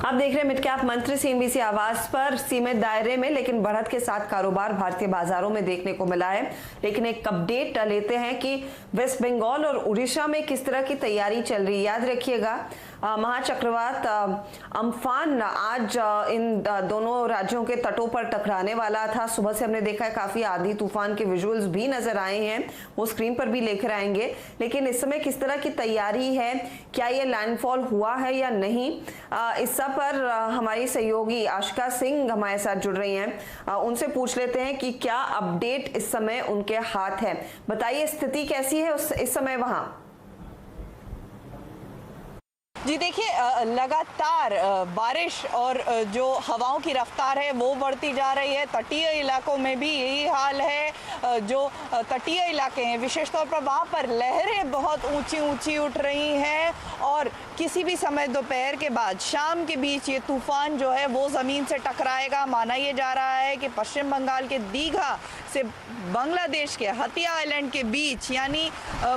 आप देख रहे हैं मिड कैप मंत्री सीएनबीसी आवास पर सीमित दायरे में लेकिन बढ़त के साथ कारोबार भारतीय बाजारों में देखने को मिला है। लेकिन एक अपडेट लेते हैं कि वेस्ट बंगाल और उड़ीसा में किस तरह की तैयारी चल रही है। याद रखिएगा महाचक्रवात अम्फान आज इन दोनों राज्यों के तटों पर टकराने वाला था। सुबह से हमने देखा है काफी आंधी तूफान के विजुअल्स भी नजर आए हैं, वो स्क्रीन पर भी लेकर आएंगे। लेकिन इस समय किस तरह की तैयारी है, क्या ये लैंडफॉल हुआ है या नहीं, इस सब पर हमारी सहयोगी आशिका सिंह हमारे साथ जुड़ रही हैं। उनसे पूछ लेते हैं कि क्या अपडेट इस समय उनके हाथ है। बताइए स्थिति कैसी है इस समय वहां। जी देखिए, लगातार बारिश और जो हवाओं की रफ्तार है वो बढ़ती जा रही है। तटीय इलाकों में भी यही हाल है। जो तटीय इलाके हैं विशेष तौर पर वहाँ पर लहरें बहुत ऊंची ऊंची उठ रही हैं और किसी भी समय दोपहर के बाद शाम के बीच ये तूफान जो है वो ज़मीन से टकराएगा। माना ये जा रहा है कि पश्चिम बंगाल के दीघा से बांग्लादेश के हतिया आइलैंड के बीच यानी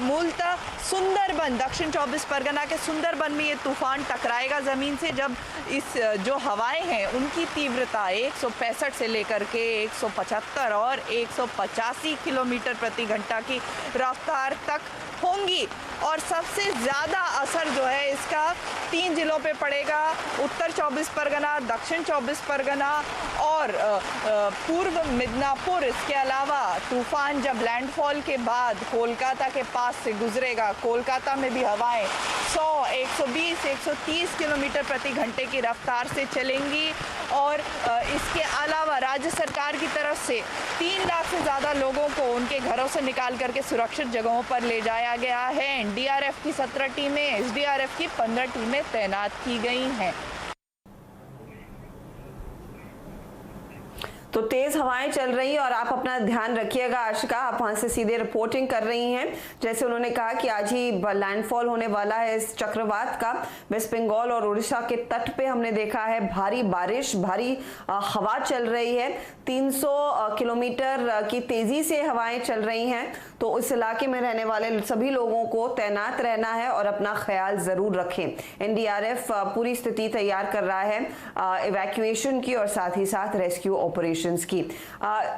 मूलतः सुंदरबन, दक्षिण 24 परगना के सुंदरबन में ये तूफान टकराएगा ज़मीन से। जब इस जो हवाएं हैं उनकी तीव्रता 165 से लेकर के 175 और 185 किलोमीटर प्रति घंटा की रफ्तार तक होंगी। और सबसे ज़्यादा असर जो है इसका 3 जिलों पे पड़ेगा, उत्तर 24 परगना, दक्षिण 24 परगना और पूर्व मिदनापुर। इसके अलावा तूफान जब लैंडफॉल के बाद कोलकाता के पास से गुजरेगा, कोलकाता में भी हवाएं 100, 120, 130 किलोमीटर प्रति घंटे की रफ्तार से चलेंगी। और इसके अलावा राज्य सरकार की तरफ से 3 लाख से ज़्यादा लोगों को उनके घरों से निकाल करके सुरक्षित जगहों पर ले जाया गया है। एनडीआरएफ की 17 टीमें, एसडीआरएफ की 15 टीमें तैनात की गई हैं। तो तेज हवाएं चल रही हैं और आप अपना ध्यान रखिएगा। आशिका, आप वहां से सीधे रिपोर्टिंग कर रही हैं। जैसे उन्होंने कहा कि आज ही लैंडफॉल होने वाला है इस चक्रवात का। वेस्ट बंगाल और उड़ीसा के तट पे हमने देखा है भारी बारिश, भारी हवा चल रही है। 300 किलोमीटर की तेजी से हवाएं चल रही हैं। तो उस इलाके में रहने वाले सभी लोगों को तैनात रहना है और अपना ख्याल जरूर रखें। एनडीआरएफ पूरी स्थिति तैयार कर रहा है इवैक्यूएशन की और साथ ही साथ रेस्क्यू ऑपरेशन की।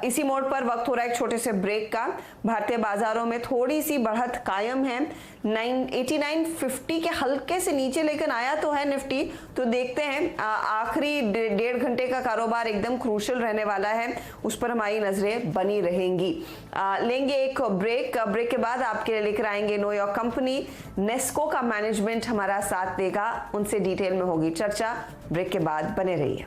इसी मोड पर वक्त हो रहा है एक छोटे से ब्रेक का। भारतीय बाजारों में थोड़ी सी बढ़त कायम है। 8950 के हल्के से नीचे लेकिन आया तो है निफ्टी। तो देखते हैं आखिरी 1.5 घंटे का कारोबार एकदम क्रूशल रहने वाला है, उस पर हमारी नजरें बनी रहेंगी। लेंगे एक ब्रेक के बाद आपके लिए लेकर आएंगे नो योर कंपनी। नेस्को का मैनेजमेंट हमारा साथ देगा, उनसे डिटेल में होगी चर्चा। ब्रेक के बाद बने रहिए।